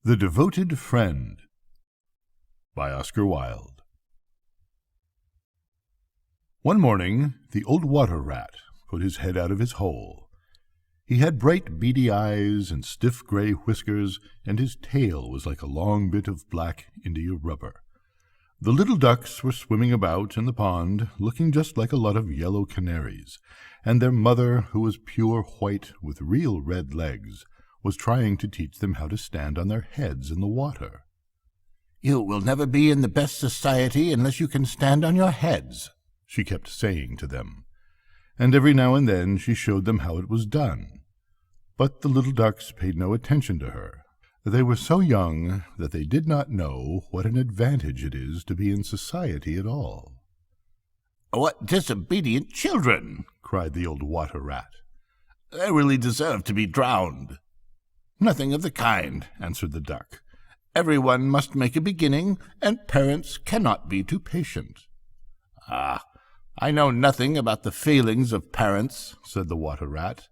The Devoted Friend by Oscar Wilde. One morning the old water rat put his head out of his hole. He had bright beady eyes and stiff gray whiskers, and his tail was like a long bit of black India rubber. The little ducks were swimming about in the pond, looking just like a lot of yellow canaries, and their mother, who was pure white with real red legs, was trying to teach them how to stand on their heads in the water. "You will never be in the best society unless you can stand on your heads," she kept saying to them, and every now and then she showed them how it was done. But the little ducks paid no attention to her. They were so young that they did not know what an advantage it is to be in society at all. "What disobedient children!" cried the old water rat. "They really deserve to be drowned." "Nothing of the kind," answered the duck. "Everyone must make a beginning, and parents cannot be too patient." "Ah, I know nothing about the feelings of parents," said the water rat.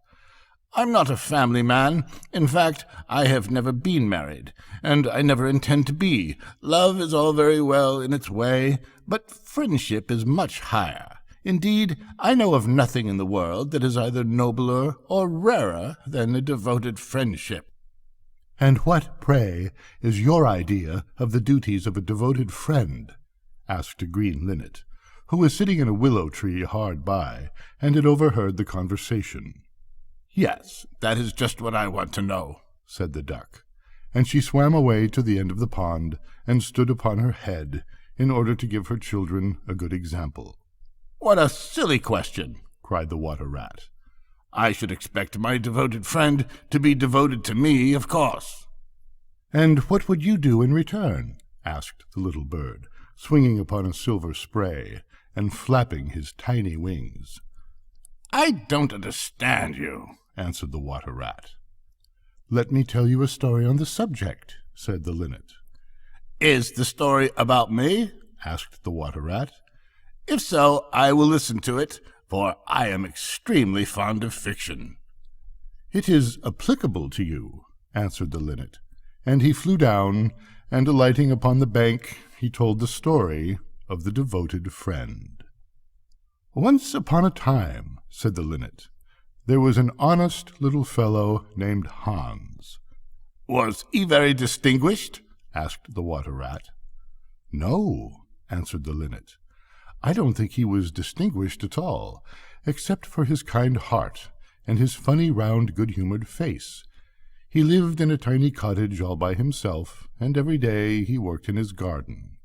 "I'm not a family man. In fact, I have never been married, and I never intend to be. Love is all very well in its way, but friendship is much higher. Indeed, I know of nothing in the world that is either nobler or rarer than a devoted friendship." "And what, pray, is your idea of the duties of a devoted friend?" asked a green linnet, who was sitting in a willow tree hard by, and had overheard the conversation. "Yes, that is just what I want to know," said the duck, and she swam away to the end of the pond and stood upon her head in order to give her children a good example. "What a silly question!" cried the water rat. "I should expect my devoted friend to be devoted to me, of course." "And what would you do in return?" asked the little bird, swinging upon a silver spray and flapping his tiny wings. "I don't understand you," answered the water rat. "Let me tell you a story on the subject," said the linnet. "Is the story about me?" asked the water rat. "If so, I will listen to it, for I am extremely fond of fiction." "It is applicable to you," answered the linnet, and he flew down, and alighting upon the bank, he told the story of the devoted friend. "Once upon a time," said the linnet, "there was an honest little fellow named Hans." "Was he very distinguished?" asked the water rat. "No," answered the linnet. "I don't think he was distinguished at all, except for his kind heart and his funny, round, good-humored face. He lived in a tiny cottage all by himself, and every day he worked in his garden.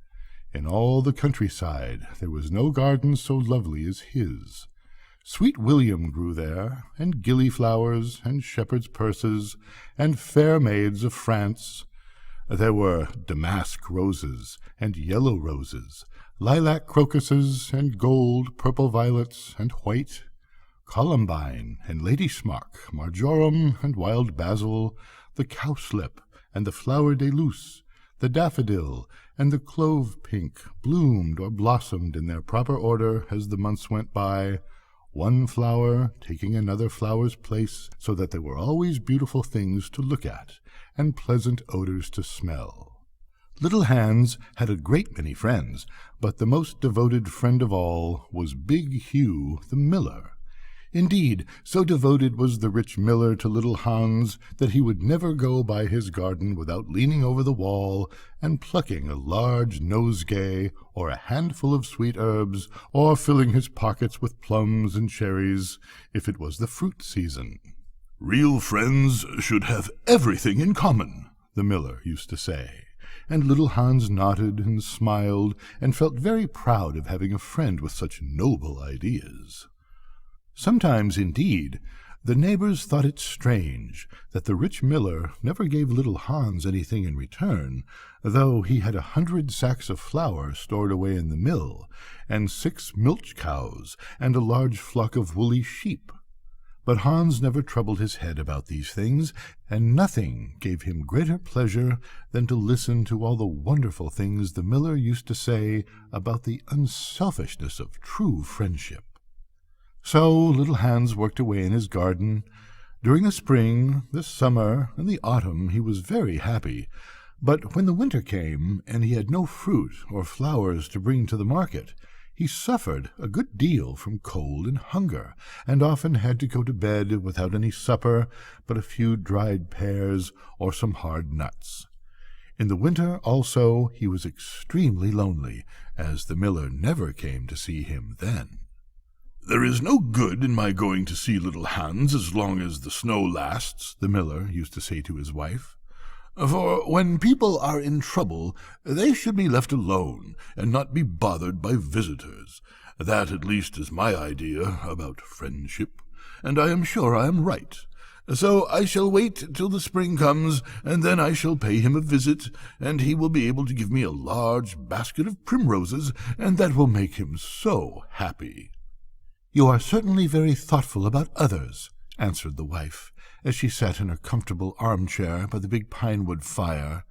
In all the countryside there was no garden so lovely as his. Sweet William grew there, and gillyflowers, and shepherd's purses, and fair maids of France. There were damask roses, and yellow roses, lilac crocuses, and gold, purple violets, and white, columbine, and lady smock, marjoram, and wild basil, the cowslip, and the flower de luce, the daffodil, and the clove-pink bloomed or blossomed in their proper order as the months went by, one flower taking another flower's place, so that there were always beautiful things to look at, and pleasant odors to smell. Little Hans had a great many friends, but the most devoted friend of all was Big Hugh the miller. Indeed, so devoted was the rich miller to little Hans that he would never go by his garden without leaning over the wall and plucking a large nosegay or a handful of sweet herbs, or filling his pockets with plums and cherries, if it was the fruit season. "Real friends should have everything in common," the miller used to say, and little Hans nodded and smiled and felt very proud of having a friend with such noble ideas. Sometimes, indeed, the neighbors thought it strange that the rich miller never gave little Hans anything in return, though he had 100 sacks of flour stored away in the mill, and 6 milch cows, and a large flock of woolly sheep. But Hans never troubled his head about these things, and nothing gave him greater pleasure than to listen to all the wonderful things the miller used to say about the unselfishness of true friendship. So little Hans worked away in his garden. During the spring, the summer, and the autumn he was very happy, But when the winter came, and he had no fruit or flowers to bring to the market, he suffered a good deal from cold and hunger, and often had to go to bed without any supper but a few dried pears or some hard nuts. In the winter also he was extremely lonely, as the miller never came to see him then. "There is no good in my going to see little Hans as long as the snow lasts," the miller used to say to his wife. "For when people are in trouble, they should be left alone, and not be bothered by visitors. That at least is my idea about friendship, and I am sure I am right. So I shall wait till the spring comes, and then I shall pay him a visit, and he will be able to give me a large basket of primroses, and that will make him so happy." "You are certainly very thoughtful about others," answered the wife, as she sat in her comfortable armchair by the big pine-wood fire.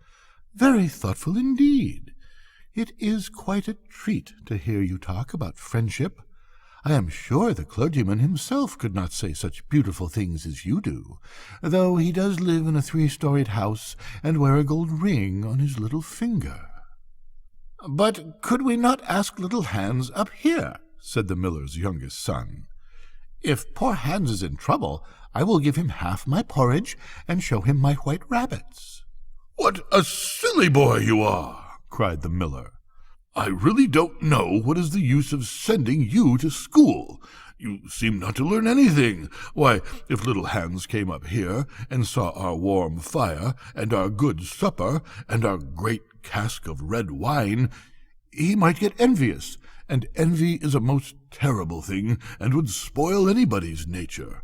"Very thoughtful indeed. It is quite a treat to hear you talk about friendship. I am sure the clergyman himself could not say such beautiful things as you do, though he does live in a 3-storied house and wear a gold ring on his little finger." "But could we not ask little Hans up here?" said the miller's youngest son. "If poor Hans is in trouble, I will give him half my porridge and show him my white rabbits." "What a silly boy you are!" cried the miller. "I really don't know what is the use of sending you to school. You seem not to learn anything. Why, if little Hans came up here and saw our warm fire and our good supper and our great cask of red wine, he might get envious, and envy is a most terrible thing and would spoil anybody's nature.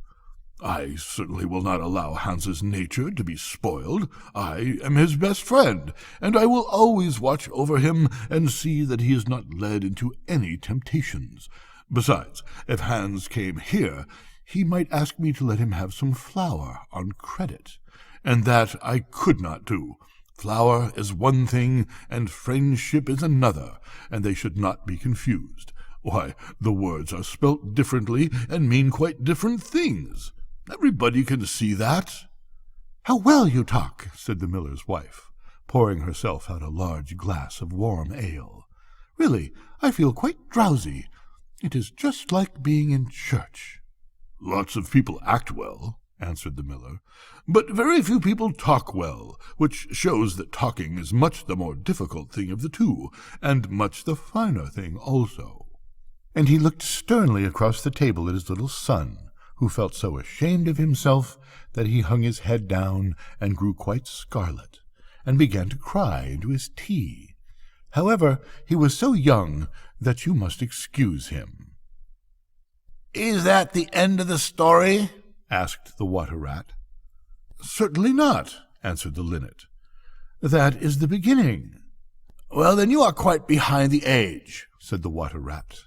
I certainly will not allow Hans's nature to be spoiled. I am his best friend, and I will always watch over him and see that he is not led into any temptations. Besides, if Hans came here, he might ask me to let him have some flour on credit, and that I could not do. Flour is one thing, and friendship is another, and they should not be confused. Why, the words are spelt differently and mean quite different things. Everybody can see that." "How well you talk," said the miller's wife, pouring herself out a large glass of warm ale. "Really, I feel quite drowsy. It is just like being in church." "Lots of people act well," answered the miller, "but very few people talk well, which shows that talking is much the more difficult thing of the two, and much the finer thing also." And he looked sternly across the table at his little son, who felt so ashamed of himself that he hung his head down and grew quite scarlet, and began to cry into his tea. However, he was so young that you must excuse him. "Is that the end of the story?" asked the water-rat. "Certainly not," answered the linnet. "That is the beginning." "Well, then you are quite behind the age," said the water-rat.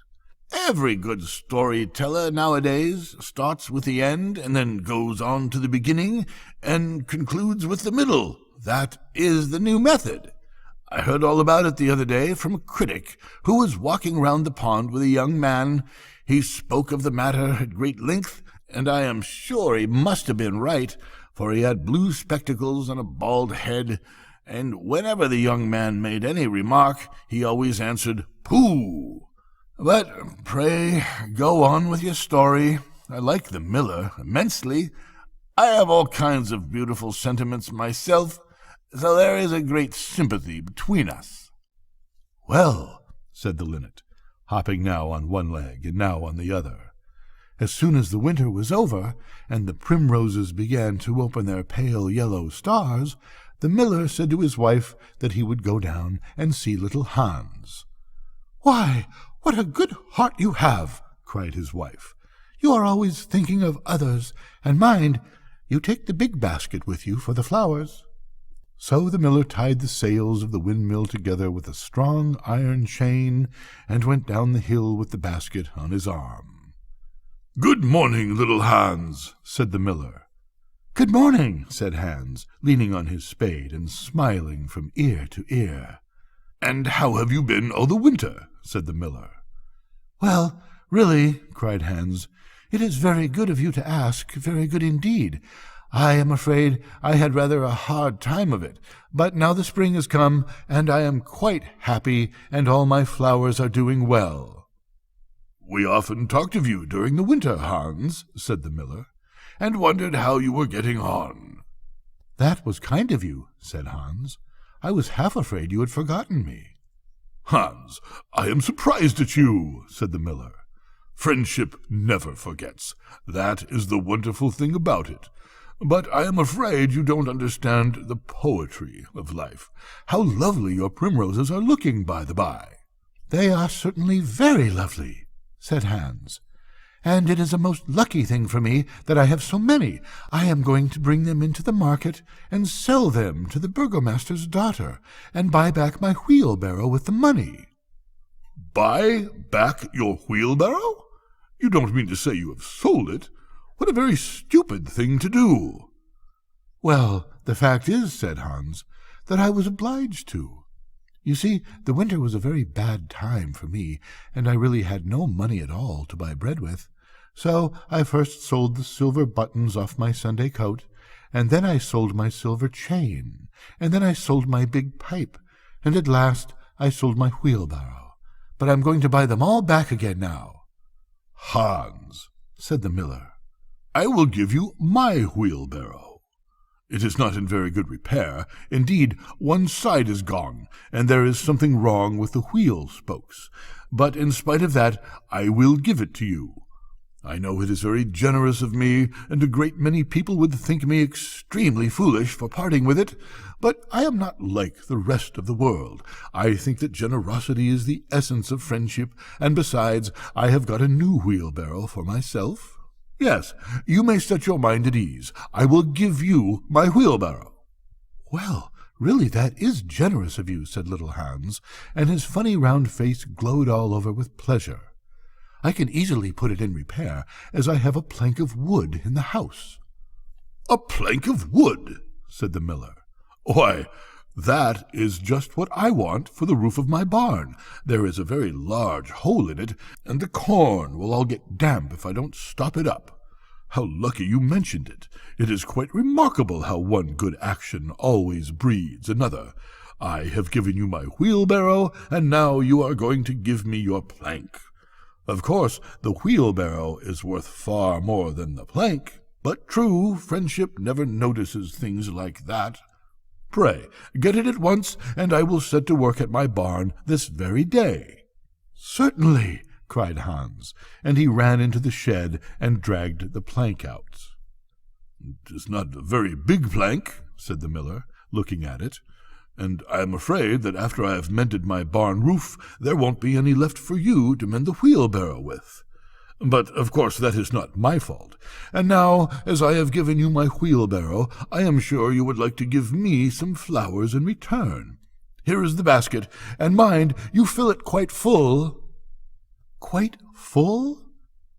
"Every good storyteller nowadays starts with the end and then goes on to the beginning and concludes with the middle. That is the new method. I heard all about it the other day from a critic who was walking round the pond with a young man. He spoke of the matter at great length, and I am sure he must have been right, for he had blue spectacles and a bald head, and whenever the young man made any remark, he always answered, 'Pooh!' But pray go on with your story. I like the miller immensely. I have all kinds of beautiful sentiments myself, so there is a great sympathy between us." "Well," said the linnet, hopping now on one leg and now on the other, as soon as the winter was over, and the primroses began to open their pale yellow stars, the miller said to his wife that he would go down and see little Hans. "Why, what a good heart you have!" cried his wife. "You are always thinking of others, and mind, you take the big basket with you for the flowers." So the miller tied the sails of the windmill together with a strong iron chain, and went down the hill with the basket on his arm. "Good morning, little Hans," said the miller. "Good morning," said Hans, leaning on his spade and smiling from ear to ear. "And how have you been all the winter?" said the miller. "Well, really," cried Hans, "it is very good of you to ask, very good indeed. I am afraid I had rather a hard time of it, but now the spring has come, and I am quite happy, and all my flowers are doing well." "We often talked of you during the winter, Hans," said the miller, "and wondered how you were getting on." "That was kind of you," said Hans. "I was half afraid you had forgotten me." "Hans, I am surprised at you," said the miller. "Friendship never forgets. That is the wonderful thing about it. But I am afraid you don't understand the poetry of life. How lovely your primroses are looking, by the by." "They are certainly very lovely," said Hans, "and it is a most lucky thing for me that I have so many. I am going to bring them into the market and sell them to the burgomaster's daughter, and buy back my wheelbarrow with the money." "Buy back your wheelbarrow? You don't mean to say you have sold it? What a very stupid thing to do." "Well, the fact is," said Hans, "that I was obliged to. You see, the winter was a very bad time for me, and I really had no money at all to buy bread with. So I first sold the silver buttons off my Sunday coat, and then I sold my silver chain, and then I sold my big pipe, and at last I sold my wheelbarrow. But I'm going to buy them all back again now." "Hans," said the miller, "I will give you my wheelbarrow. It is not in very good repair. Indeed, one side is gone, and there is something wrong with the wheel spokes. But in spite of that, I will give it to you. I know it is very generous of me, and a great many people would think me extremely foolish for parting with it, but I am not like the rest of the world. I think that generosity is the essence of friendship, and besides, I have got a new wheelbarrow for myself. Yes, you may set your mind at ease. I will give you my wheelbarrow." "Well, really that is generous of you," said little Hans, and his funny round face glowed all over with pleasure. "I can easily put it in repair, as I have a plank of wood in the house." "A plank of wood?" said the miller. "Why, that is just what I want for the roof of my barn. There is a very large hole in it, and the corn will all get damp if I don't stop it up. How lucky you mentioned it. It is quite remarkable how one good action always breeds another. I have given you my wheelbarrow, and now you are going to give me your plank. Of course, the wheelbarrow is worth far more than the plank, but true friendship never notices things like that. Pray, get it at once, and I will set to work at my barn this very day." "Certainly," cried Hans, and he ran into the shed and dragged the plank out. "It is not a very big plank," said the miller, looking at it, "and I am afraid that after I have mended my barn roof there won't be any left for you to mend the wheelbarrow with. But, of course, that is not my fault. And now, as I have given you my wheelbarrow, I am sure you would like to give me some flowers in return. Here is the basket, and mind, you fill it quite full." "Quite full?"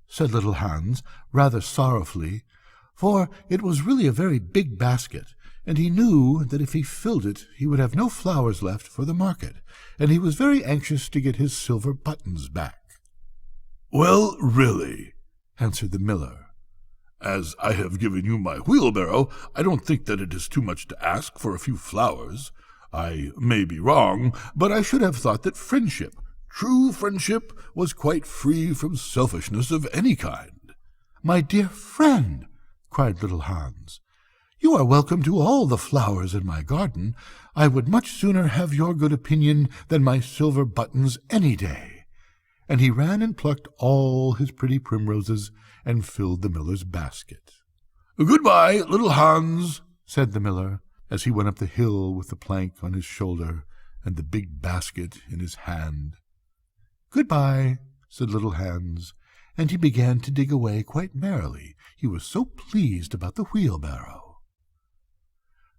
said little Hans, rather sorrowfully, for it was really a very big basket, and he knew that if he filled it he would have no flowers left for the market, and he was very anxious to get his silver buttons back. "Well, really," answered the miller, "as I have given you my wheelbarrow, I don't think that it is too much to ask for a few flowers. I may be wrong, but I should have thought that friendship, true friendship, was quite free from selfishness of any kind." "My dear friend," cried little Hans, "you are welcome to all the flowers in my garden. I would much sooner have your good opinion than my silver buttons any day." And he ran and plucked all his pretty primroses and filled the miller's basket. "Good-bye, little Hans," said the miller, as he went up the hill with the plank on his shoulder and the big basket in his hand. "Good-bye," said little Hans, and he began to dig away quite merrily. He was so pleased about the wheelbarrow.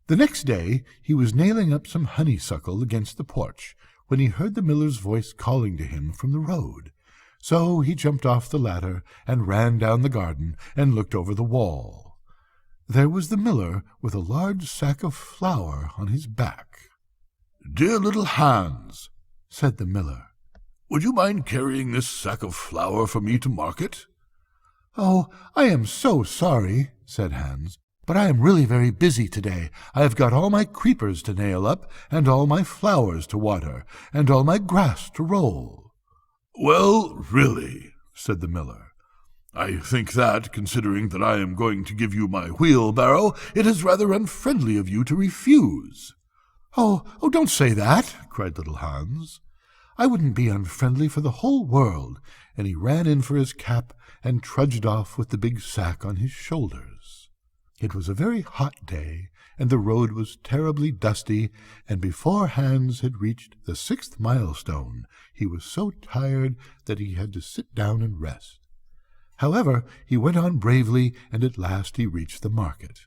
The next day he was nailing up some honeysuckle against the porch, when he heard the miller's voice calling to him from the road. So he jumped off the ladder and ran down the garden and looked over the wall. There was the miller with a large sack of flour on his back. "Dear little Hans," said the miller, "would you mind carrying this sack of flour for me to market?" "Oh, I am so sorry," said Hans, But I am really very busy today. I have got all my creepers to nail up, and all my flowers to water, and all my grass to roll." "Well, really," said the miller, "I think that, considering that I am going to give you my wheelbarrow, it is rather unfriendly of you to refuse." Oh, don't say that," cried little Hans. "I wouldn't be unfriendly for the whole world," and he ran in for his cap and trudged off with the big sack on his shoulders. It was a very hot day, and the road was terribly dusty, and before Hans had reached the 6th milestone, he was so tired that he had to sit down and rest. However, he went on bravely, and at last he reached the market.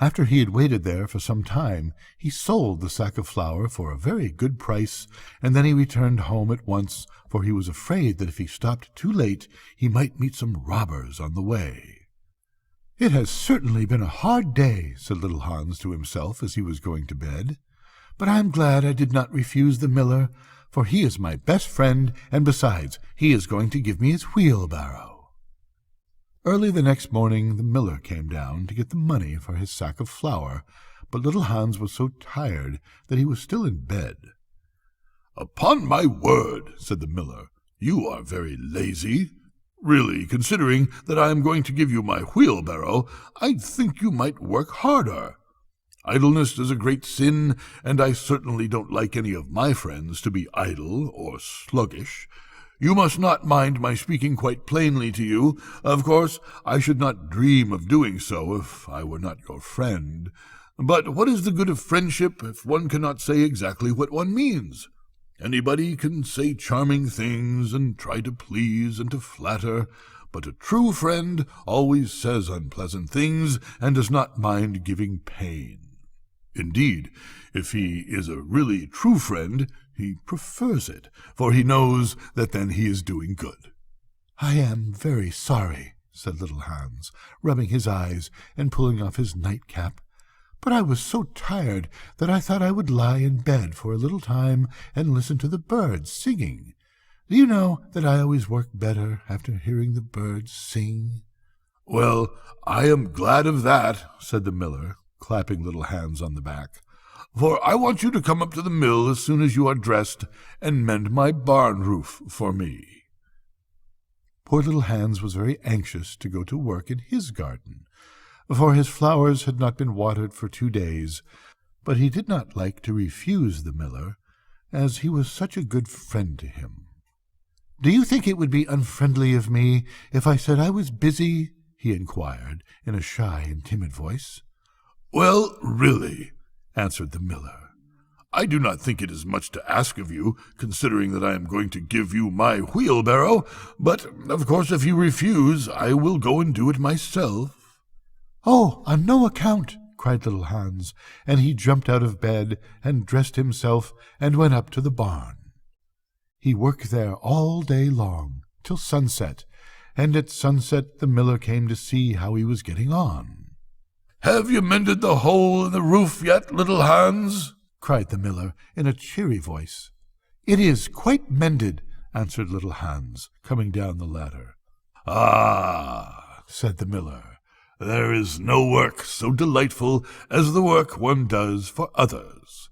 After he had waited there for some time, he sold the sack of flour for a very good price, and then he returned home at once, for he was afraid that if he stopped too late he might meet some robbers on the way. "It has certainly been a hard day," said little Hans to himself as he was going to bed, "but I am glad I did not refuse the miller, for he is my best friend, and besides, he is going to give me his wheelbarrow." Early the next morning the miller came down to get the money for his sack of flour, but little Hans was so tired that he was still in bed. "Upon my word," said the miller, "you are very lazy. Really, considering that I am going to give you my wheelbarrow, I think you might work harder. Idleness is a great sin, and I certainly don't like any of my friends to be idle or sluggish. You must not mind my speaking quite plainly to you. Of course, I should not dream of doing so if I were not your friend. But what is the good of friendship if one cannot say exactly what one means? Anybody can say charming things and try to please and to flatter, but a true friend always says unpleasant things and does not mind giving pain. Indeed, if he is a really true friend, he prefers it, for he knows that then he is doing good." "I am very sorry," said little Hans, rubbing his eyes and pulling off his nightcap, "but I was so tired that I thought I would lie in bed for a little time and listen to the birds singing. Do you know that I always work better after hearing the birds sing?" "Well, I am glad of that," said the miller, clapping little Hans on the back, "for I want you to come up to the mill as soon as you are dressed and mend my barn roof for me." Poor little Hans was very anxious to go to work in his garden, for his flowers had not been watered for 2 days, but he did not like to refuse the miller, as he was such a good friend to him. "Do you think it would be unfriendly of me if I said I was busy?" he inquired, in a shy and timid voice. "Well, really," answered the miller, "I do not think it is much to ask of you, considering that I am going to give you my wheelbarrow, but, of course, if you refuse, I will go and do it myself." "Oh, on no account!" cried little Hans, and he jumped out of bed and dressed himself and went up to the barn. He worked there all day long, till sunset, and at sunset the miller came to see how he was getting on. "Have you mended the hole in the roof yet, little Hans?" cried the miller in a cheery voice. "It is quite mended," answered little Hans, coming down the ladder. "Ah," said the miller, "there is no work so delightful as the work one does for others."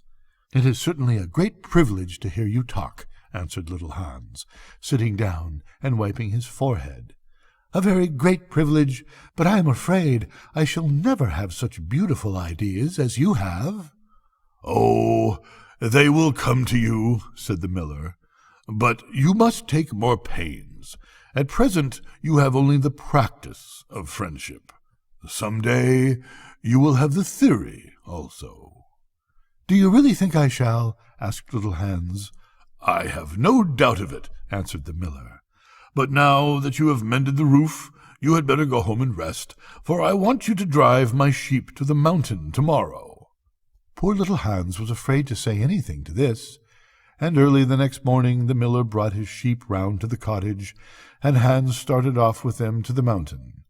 "It is certainly a great privilege to hear you talk," answered little Hans, sitting down and wiping his forehead. "A very great privilege, but I am afraid I shall never have such beautiful ideas as you have." "Oh, they will come to you," said the miller, "but you must take more pains. At present you have only the practice of friendship. Some day you will have the theory also." "Do you really think I shall?" asked little Hans. "I have no doubt of it," answered the miller. "But now that you have mended the roof, you had better go home and rest, for I want you to drive my sheep to the mountain tomorrow." Poor little Hans was afraid to say anything to this, and early the next morning the miller brought his sheep round to the cottage, and Hans started off with them to the mountain.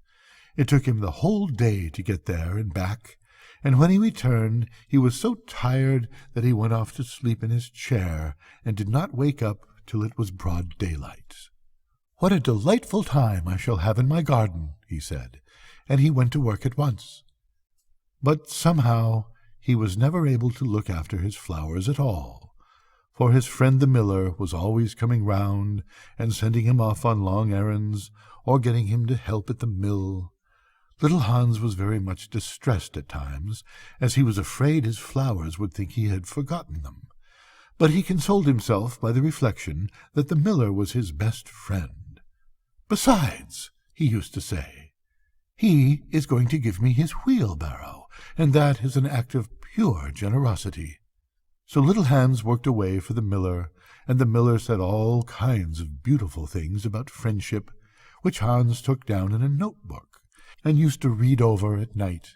It took him the whole day to get there and back, and when he returned he was so tired that he went off to sleep in his chair and did not wake up till it was broad daylight. "What a delightful time I shall have in my garden," he said, and he went to work at once. But somehow he was never able to look after his flowers at all, for his friend the miller was always coming round and sending him off on long errands, or getting him to help at the mill. Little Hans was very much distressed at times, as he was afraid his flowers would think he had forgotten them. But he consoled himself by the reflection that the miller was his best friend. "Besides," he used to say, "he is going to give me his wheelbarrow, and that is an act of pure generosity." So little Hans worked away for the miller, and the miller said all kinds of beautiful things about friendship, which Hans took down in a notebook, and used to read over at night,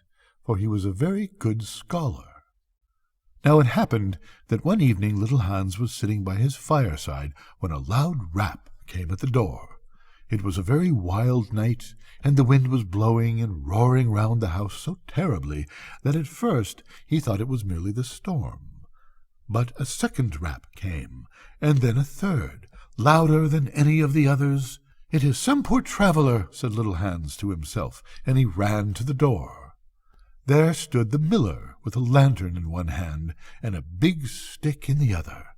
for he was a very good scholar. Now it happened that one evening little Hans was sitting by his fireside when a loud rap came at the door. It was a very wild night, and the wind was blowing and roaring round the house so terribly that at first he thought it was merely the storm. But a second rap came, and then a third, louder than any of the others. "It is some poor traveller," said little Hans to himself, and he ran to the door. There stood the miller with a lantern in one hand and a big stick in the other.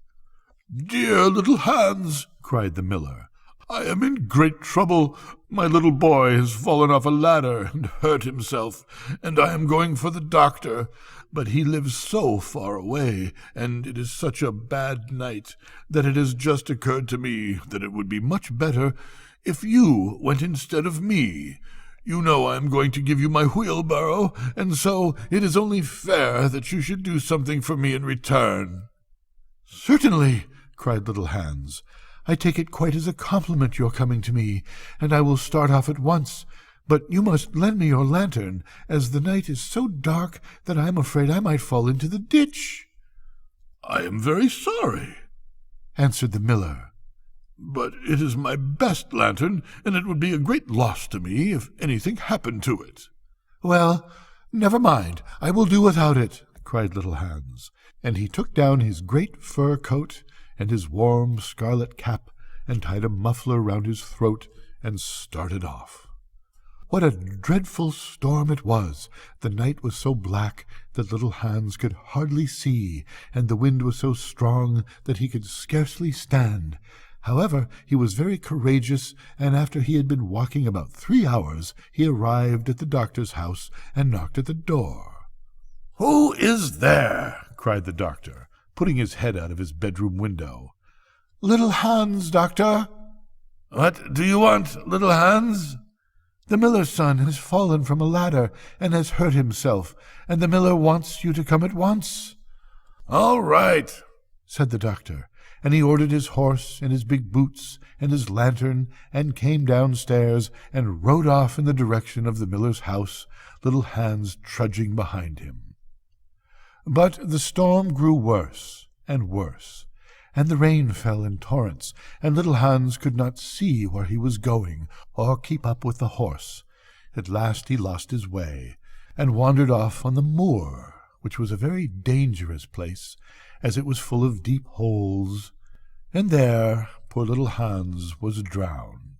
"Dear little Hans," cried the miller, "I am in great trouble. My little boy has fallen off a ladder and hurt himself, and I am going for the doctor. But he lives so far away, and it is such a bad night, that it has just occurred to me that it would be much better if you went instead of me. You know I am going to give you my wheelbarrow, and so it is only fair that you should do something for me in return." "Certainly," cried little Hans. "I take it quite as a compliment your coming to me, and I will start off at once. But you must lend me your lantern, as the night is so dark that I am afraid I might fall into the ditch." "I am very sorry," answered the miller, "but it is my best lantern, and it would be a great loss to me if anything happened to it." "Well, never mind, I will do without it," cried little Hans, and he took down his great fur coat and his warm scarlet cap, and tied a muffler round his throat, and started off. What a dreadful storm it was! The night was so black that little Hans could hardly see, and the wind was so strong that he could scarcely stand. However, he was very courageous, and after he had been walking about 3 hours, he arrived at the doctor's house and knocked at the door. "Who is there?" cried the doctor, putting his head out of his bedroom window. "Little Hans, doctor." "What do you want, little Hans?" "The miller's son has fallen from a ladder and has hurt himself, and the miller wants you to come at once." "All right," said the doctor, and he ordered his horse and his big boots and his lantern, and came downstairs and rode off in the direction of the miller's house, little Hans trudging behind him. But the storm grew worse and worse, and the rain fell in torrents, and little Hans could not see where he was going, or keep up with the horse. At last he lost his way, and wandered off on the moor, which was a very dangerous place, as it was full of deep holes, and there poor little Hans was drowned.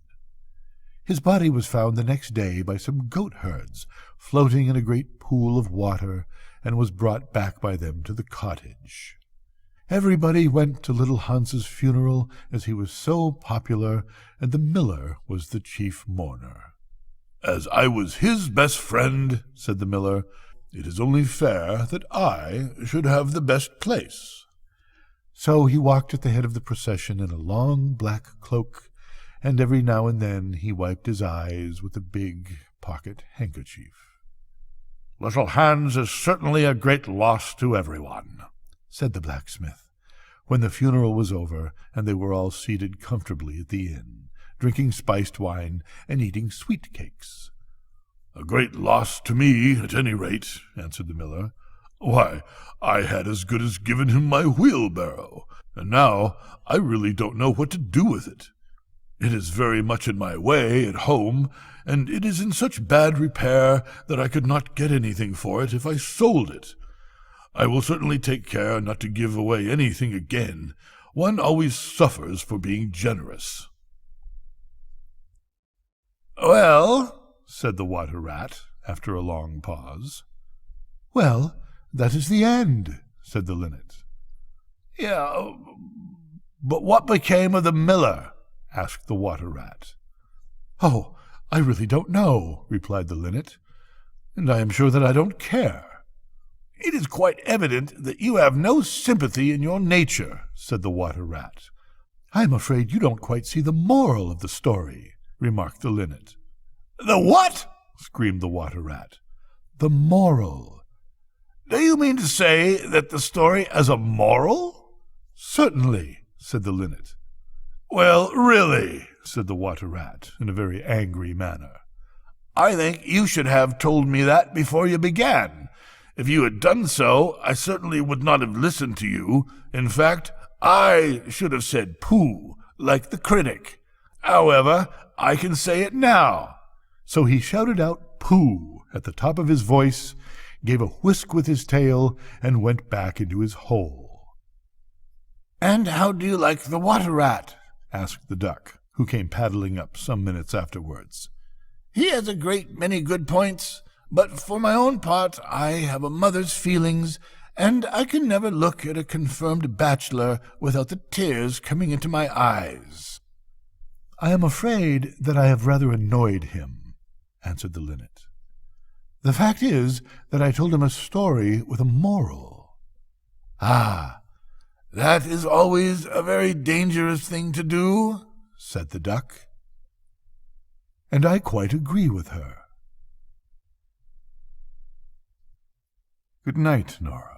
His body was found the next day by some goat-herds, floating in a great pool of water, and was brought back by them to the cottage. Everybody went to little Hans's funeral, as he was so popular, and the miller was the chief mourner. "As I was his best friend," said the miller, "it is only fair that I should have the best place." So he walked at the head of the procession in a long black cloak, and every now and then he wiped his eyes with a big pocket handkerchief. "Little Hans is certainly a great loss to everyone," said the blacksmith, when the funeral was over, and they were all seated comfortably at the inn, drinking spiced wine and eating sweet cakes. "A great loss to me, at any rate," answered the miller. "Why, I had as good as given him my wheelbarrow, and now I really don't know what to do with it. It is very much in my way at home, and it is in such bad repair that I could not get anything for it if I sold it. I will certainly take care not to give away anything again. One always suffers for being generous." "Well," said the water rat, after a long pause, "Well, that is the end," said the linnet. Yeah, but what became of the miller? Asked the water rat. "Oh, I really don't know," replied the linnet, "and I am sure that I don't care." It is quite evident that you have no sympathy in your nature, said the water rat. "I am afraid you don't quite see the moral of the story," remarked the linnet. The what? Screamed the water rat. "The moral." Do you mean to say that the story has a moral? "Certainly," said the linnet. Well, really, said the water rat in a very angry manner. I think you should have told me that before you began. If you had done so, I certainly would not have listened to you. In fact, I should have said pooh, like the critic. However, I can say it now. So he shouted out pooh at the top of his voice, gave a whisk with his tail, and went back into his hole. And how do you like the water rat? Asked the duck, who came paddling up some minutes afterwards. He has a great many good points, but for my own part I have a mother's feelings, and I can never look at a confirmed bachelor without the tears coming into my eyes. I am afraid that I have rather annoyed him, answered the linnet. The fact is that I told him a story with a moral. Ah, that is always a very dangerous thing to do, said the duck. And I quite agree with her. Good night, Nora.